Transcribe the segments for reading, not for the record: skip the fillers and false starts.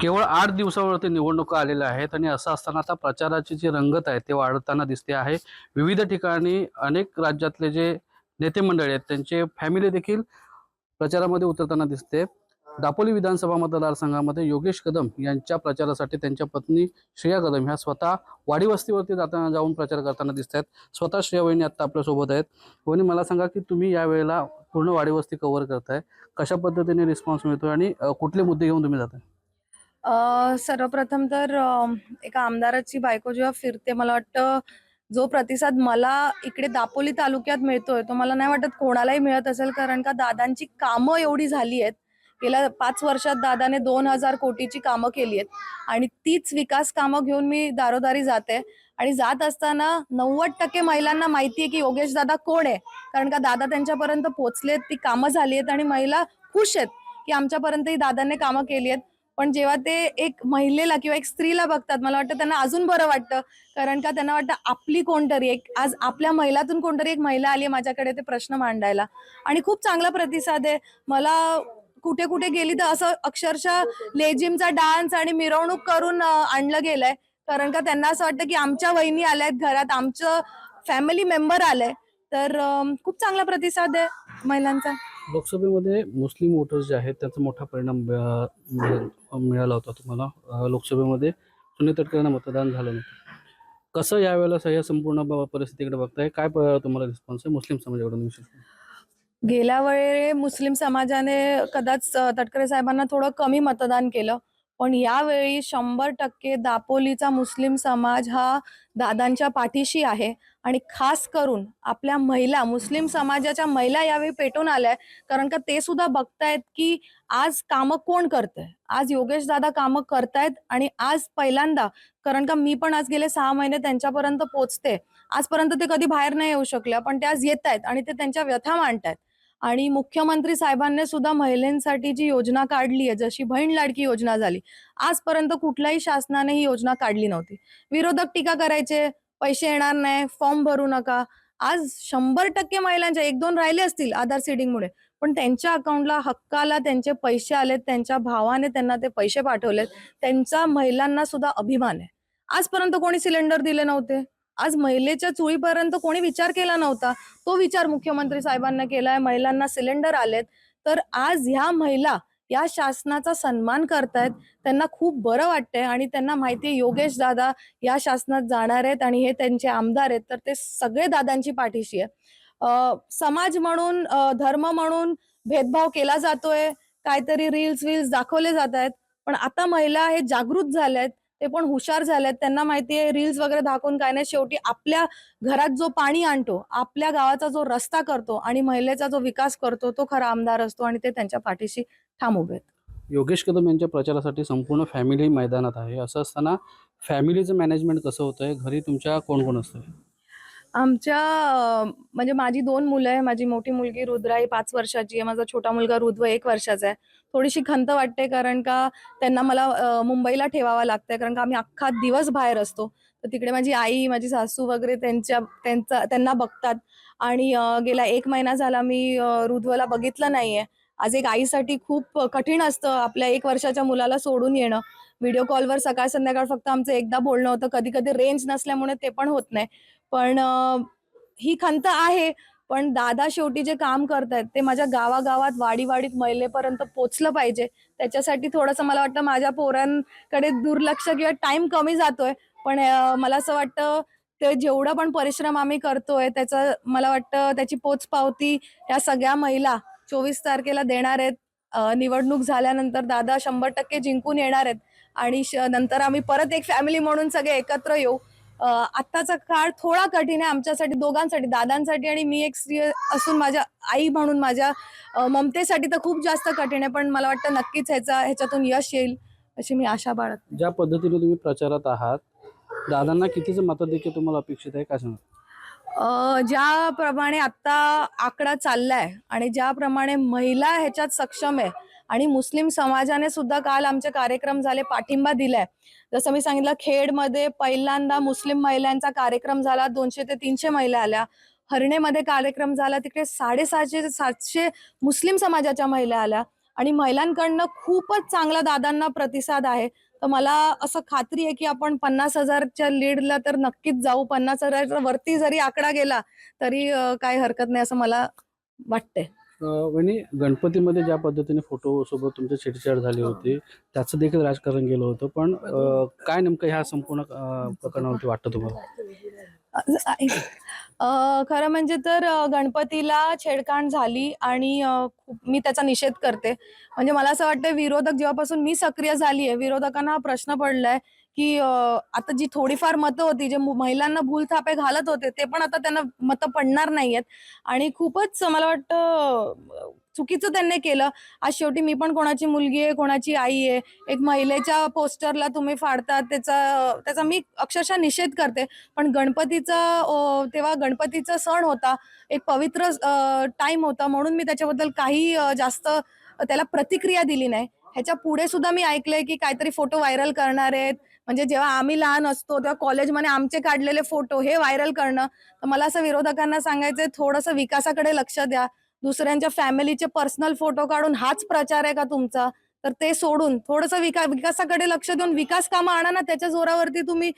केवळ 8 दिवसावरती निवडणुका आलेल्या आहेत आणि असं असताना आता प्रचाराची जी रंगत आहे ते वाढताना दिसते आहे. विविध ठिकाणी अनेक राज्यातले जे नेते मंडळी आहेत त्यांचे फॅमिली देखील प्रचारामध्ये उतरताना दिसते. दापोली विधानसभा मतदारसंघामध्ये योगेश कदम यांच्या प्रचारासाठी त्यांच्या पत्नी श्रेया कदम ह्या स्वतः वाडी वस्तीवरती जाऊन प्रचार करताना दिसत आहेत. स्वतः श्रेया वहिनी आता आपल्यासोबत आहेत. वहिनी, मला सांगा की तुम्ही यावेळेला पूर्ण वाडी वस्ती कव्हर करताय, कशा पद्धतीने रिस्पॉन्स मिळतोय आणि कुठले मुद्दे घेऊन तुम्ही जाताय? सर्वप्रथम तर एका आमदाराची बायको जेव्हा फिरते, मला वाटतं जो प्रतिसाद मला इकडे दापोली तालुक्यात मिळतोय तो मला नाही वाटत कोणालाही मिळत असेल. कारण का दादांची कामं एवढी झाली आहेत. गेल्या 5 वर्षात दादाने 2,000 कोटीची कामं केली आहेत आणि तीच विकास कामं घेऊन मी दारोदारी जाते. आणि जात असताना 90% महिलांना माहिती आहे की योगेश दादा कोण आहे. कारण का दादा त्यांच्यापर्यंत पोहोचलेत, ती कामं झाली आहेत आणि महिला खुश आहेत की आमच्यापर्यंतही दादांनी कामं केली आहेत. पण जेव्हा ते एक महिलेला किंवा एक स्त्रीला बघतात, मला वाटतं त्यांना अजून बरं वाटतं. कारण का त्यांना वाटतं आपली कोणतरी एक आज आपल्या महिलातून कोणतरी एक महिला आली आहे माझ्याकडे ते प्रश्न मांडायला. आणि खूप चांगला प्रतिसाद आहे. मला कुठे कुठे गेली तर असं अक्षरशः लेझिमचा डान्स आणि मिरवणूक करून आणलं गेलंय. कारण का त्यांना असं वाटतं की आमच्या वहिनी आल्यात घरात, आमचं फॅमिली मेंबर आलंय. तर खूप चांगला प्रतिसाद आहे महिलांचा. लोकसभेमध्ये मुस्लिम वोटर्स जे आहेत त्याचा मोठा परिणाम मिळाला होता तुम्हाला. लोकसभेमध्ये सुनील तटकरेंना मतदान झालं नव्हतं. कसं यावेळेला या संपूर्ण परिस्थितीकडे बघताय? काय तुम्हाला रिस्पॉन्स आहे मुस्लिम समाजाकडून विशेष? गेल्या वेळी मुस्लिम समाजाने कदाच तटकरे साहेबांना थोडं कमी मतदान केलं. पण यावेळी 100% दापोलीचा मुस्लिम समाज हा दादांच्या पाठीशी आहे. आणि खास करून आपल्या महिला, मुस्लिम समाजाच्या महिला यावेळी पेटून आल्याय. कारण का ते सुद्धा बघतायत की आज कामं कोण करतंय. आज योगेश दादा कामं करतायत आणि आज पहिल्यांदा, कारण का मी पण आज गेले 6 महिने त्यांच्यापर्यंत पोहोचते. आजपर्यंत ते कधी बाहेर नाही येऊ शकल्या, पण ते आज येतायत आणि ते त्यांच्या व्यथा मांडतायत. आणि मुख्यमंत्री साहेबांनी सुद्धा महिलांसाठी जी योजना काढली आहे, जशी बहीण लाडकी योजना झाली, आजपर्यंत कुठल्याही शासनाने ही योजना काढली नव्हती. विरोधक टीका करायचे, पैसे येणार नाही, फॉर्म भरू नका. आज 100% महिलांच्या 1-2 राहिले असतील आधार सीडिंगमुळे, पण त्यांच्या अकाउंटला हक्काला त्यांचे पैसे आलेत. त्यांच्या भावाने त्यांना ते पैसे पाठवलेत. त्यांचा महिलांना सुद्धा अभिमान आहे. आजपर्यंत कोणी सिलेंडर दिले नव्हते. आज महिलेच्या चुळीपर्यंत कोणी विचार केला नव्हता. तो विचार मुख्यमंत्री साहेबांना केलाय. महिलांना सिलेंडर आलेत. तर आज ह्या महिला या शासनाचा सन्मान करतायत. त्यांना खूप बरं वाटतंय आणि त्यांना माहितीये योगेश दादा या शासनात जाणार आहेत आणि हे त्यांचे आमदार आहेत. तर ते सगळे दादांची पाठीशी आहे. समाज म्हणून, धर्म म्हणून भेदभाव केला जातोय. काहीतरी रील्स दाखवले जात आहेत. पण आता महिला हे जागृत झाल्यात. ते पण हुशार झालेत. त्यांना माहितीये रील्स वगैरे दाखवून काय नाही, शेवटी आपल्या घरात जो पाणी आणतो, आपल्या गावाचा जो रस्ता करतो आणि महिलेचा जो विकास करतो, तो खरा आमदार असतो आणि ते त्यांच्या पाठीशी ठाम उभे आहेत. योगेश कदम यांच्या प्रचारासाठी संपूर्ण फॅमिली मैदानात आहे. असं असताना फॅमिलीचं मॅनेजमेंट कसं होतंय? घरी तुमच्या कोण कोण असतंय? आमच्या म्हणजे माझी 2 मुलं आहे. माझी मोठी मुलगी रुद्रा ही 5 वर्षाची आहे. माझा छोटा मुलगा ऋत्व 1 वर्षाचा आहे. थोडीशी खंत वाटते कारण का त्यांना मला मुंबईला ठेवावं लागतंय. कारण का आम्ही अख्खा दिवस बाहेर असतो. तर तिकडे माझी आई, माझी सासू वगैरे त्यांना बघतात. आणि गेला 1 महिना झाला मी ऋत्वला बघितलं नाहीये. आज एक आईसाठी खूप कठीण असतं आपल्या 1 वर्षाच्या मुलाला सोडून येणं. व्हिडिओ कॉलवर सकाळ संध्याकाळ फक्त आमचं एकदा बोलणं होतं. कधी-कधी रेंज नसल्यामुळे ते पण होत नाही. पण ही खंत आहे. पण दादा शेवटी जे काम करतायत ते माझ्या गावागावात, वाडी-वाडीत महिलेपर्यंत पोहोचलं पाहिजे. त्याच्यासाठी थोडंसं मला वाटतं माझ्या पोरांकडे दुर्लक्ष किंवा टाईम कमी जातोय. पण मला असं वाटतं ते जेवढं पण परिश्रम आम्ही करतोय त्याचं मला वाटतं त्याची पोचपावती या सगळ्या महिला 24 तारखेला देणार आहेत. निवडणूक झाल्यानंतर दादा 100% जिंकून येणार आहेत आणि नंतर आम्ही परत एक फॅमिली म्हणून सगळे एकत्र येऊ. आत्ताचा काळ थोडा कठीण आहे आमच्यासाठी दोघांसाठी, दादांसाठी आणि मी एक स्त्री असून माझ्या आई म्हणून माझ्या ममतेसाठी तर खूप जास्त कठीण आहे. पण मला वाटतं नक्कीच ह्याच्यातून यश येईल अशी मी आशा बाळगते. ज्या पद्धतीने तुम्ही प्रचारात आहात, दादांना कितीचं मताधिक्य तुम्हाला अपेक्षित आहे, काय सांगा? ज्याप्रमाणे आत्ता आकडा चाललाय आणि ज्याप्रमाणे महिला ह्याच्यात सक्षम आहे आणि मुस्लिम समाजाने सुद्धा काल आमचे कार्यक्रम झाले, पाठिंबा दिलाय. जसं मी सांगितलं, खेडमध्ये पहिल्यांदा मुस्लिम महिलांचा कार्यक्रम झाला, 200 ते 300 महिला आल्या. हर्णेमध्ये कार्यक्रम झाला, तिकडे 650 ते 700 मुस्लिम समाजाच्या महिला आल्या. आणि महिलांकडनं खूपच चांगला दादांना प्रतिसाद आहे. तर मला असं खात्री आहे की आपण 50,000च्या लीडला तर नक्कीच जाऊ. 50,000च्या वरती जरी आकडा गेला तरी काही हरकत नाही असं मला वाटतंय. वहिनी, गणपतीमध्ये ज्या पद्धतीने फोटो सोबत तुमची छेडछाड झाली होती त्याचं देखील राजकारण गेलं होतं, पण काय नेमकं ह्या संपूर्ण प्रकरणावरती वाटतं तुम्हाला? खरं म्हणजे तर गणपतीला छेडछाड झाली आणि मी त्याचा निषेध करते. म्हणजे मला असं वाटतं विरोधक जेव्हापासून मी सक्रिय झाली आहे, विरोधकांना हा प्रश्न पडलाय, की आता जी थोडीफार मतं होती, जे महिलांना भूलथापे घालत होते, ते पण आता त्यांना मतं पडणार नाहीयेत आणि खूपच मला वाटतं चुकीचं त्यांनी केलं. आज शेवटी मी पण कोणाची मुलगी आहे, कोणाची आई आहे. एक महिलेच्या पोस्टरला तुम्ही फाडतात त्याचा मी अक्षरशः निषेध करते. पण तेव्हा गणपतीचा सण होता, एक पवित्र टाईम होता म्हणून मी त्याच्याबद्दल काही जास्त त्याला प्रतिक्रिया दिली नाही. ह्याच्या पुढे सुद्धा मी ऐकलंय की काहीतरी फोटो व्हायरल करणार आहेत. म्हणजे जेव्हा आम्ही लहान असतो तेव्हा कॉलेजमध्ये आमचे काढलेले फोटो हे व्हायरल करणं. तर मला असं विरोधकांना सांगायचंय, थोडंसं विकासाकडे लक्ष द्या. दुसऱ्यांच्या फॅमिलीचे पर्सनल फोटो काढून हाच प्रचार आहे का तुमचा? तर ते सोडून थोडंसं विकासाकडे लक्ष देऊन विकास कामं आणा ना, त्याच्या जोरावरती तुम्ही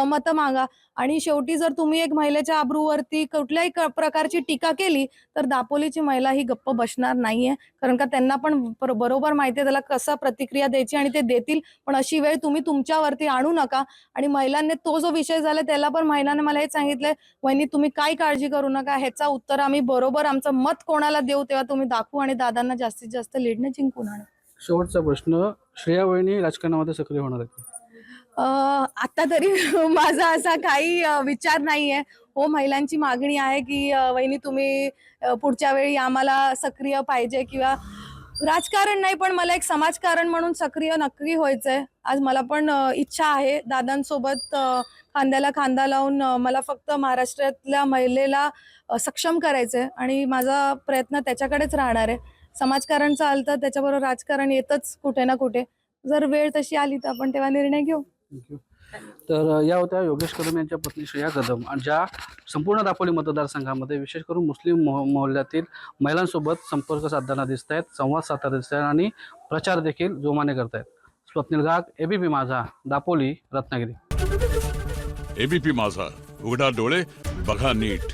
मतं मागा. आणि शेवटी जर तुम्ही एक महिलेच्या अब्रूवरती कुठल्याही प्रकारची टीका केली, तर दापोलीची महिला ही गप्प बसणार नाहीये. कारण का त्यांना पण बरोबर माहिती आहे त्याला कसं प्रतिक्रिया द्यायची आणि ते देतील. पण अशी वेळ तुम्ही तुमच्यावरती आणू नका. आणि महिलांनी तो जो विषय झाला त्याला पण महिलांनी मला हेच सांगितलंय, "वहिनी तुम्ही काही काळजी करू नका. ह्याचा उत्तर आम्ही बरोबर आमचं मत कोणाला देऊ तेव्हा तुम्ही दाखवू आणि दादांना जास्तीत जास्त लीडने जिंकून आणू." शेवटचा प्रश्न, श्रेया वहिनी राजकारणामध्ये सक्रिय होणार आहेत का? आता तरी माझा असा काही विचार नाहीये. हो, महिलांची मागणी आहे, की "वहिनी तुम्ही पुढच्या वेळी आम्हाला सक्रिय पाहिजे" किंवा राजकारण नाही, पण मला एक समाजकारण म्हणून सक्रिय नक्की व्हायचंय. आज मला पण इच्छा आहे दादांसोबत खांद्याला खांदा लावून मला फक्त महाराष्ट्रातल्या महिलेला सक्षम करायचंय आणि माझा प्रयत्न त्याच्याकडेच राहणार आहे. समाजकारण चालतं, त्याच्याबरोबर राजकारण येतच कुठे ना कुठे. जर वेळ तशी आली तर आपण तेव्हा निर्णय घेऊ. थँक्यू. तर या होत्या योगेश कदम यांच्या पत्नी श्रेया कदम, आणि ज्या संपूर्ण दापोली मतदारसंघामध्ये विशेष करून मुस्लिम मोहल्ल्यातील महिलांसोबत संपर्क साधताना दिसत आहेत, संवाद साधताना दिसत आहेत आणि प्रचार देखील जोमाने करत आहेत. स्वप्नील घाग, एबीपी माझा, दापोली, रत्नागिरी. एबीपी माझा, उघडा डोळे बघा नीट.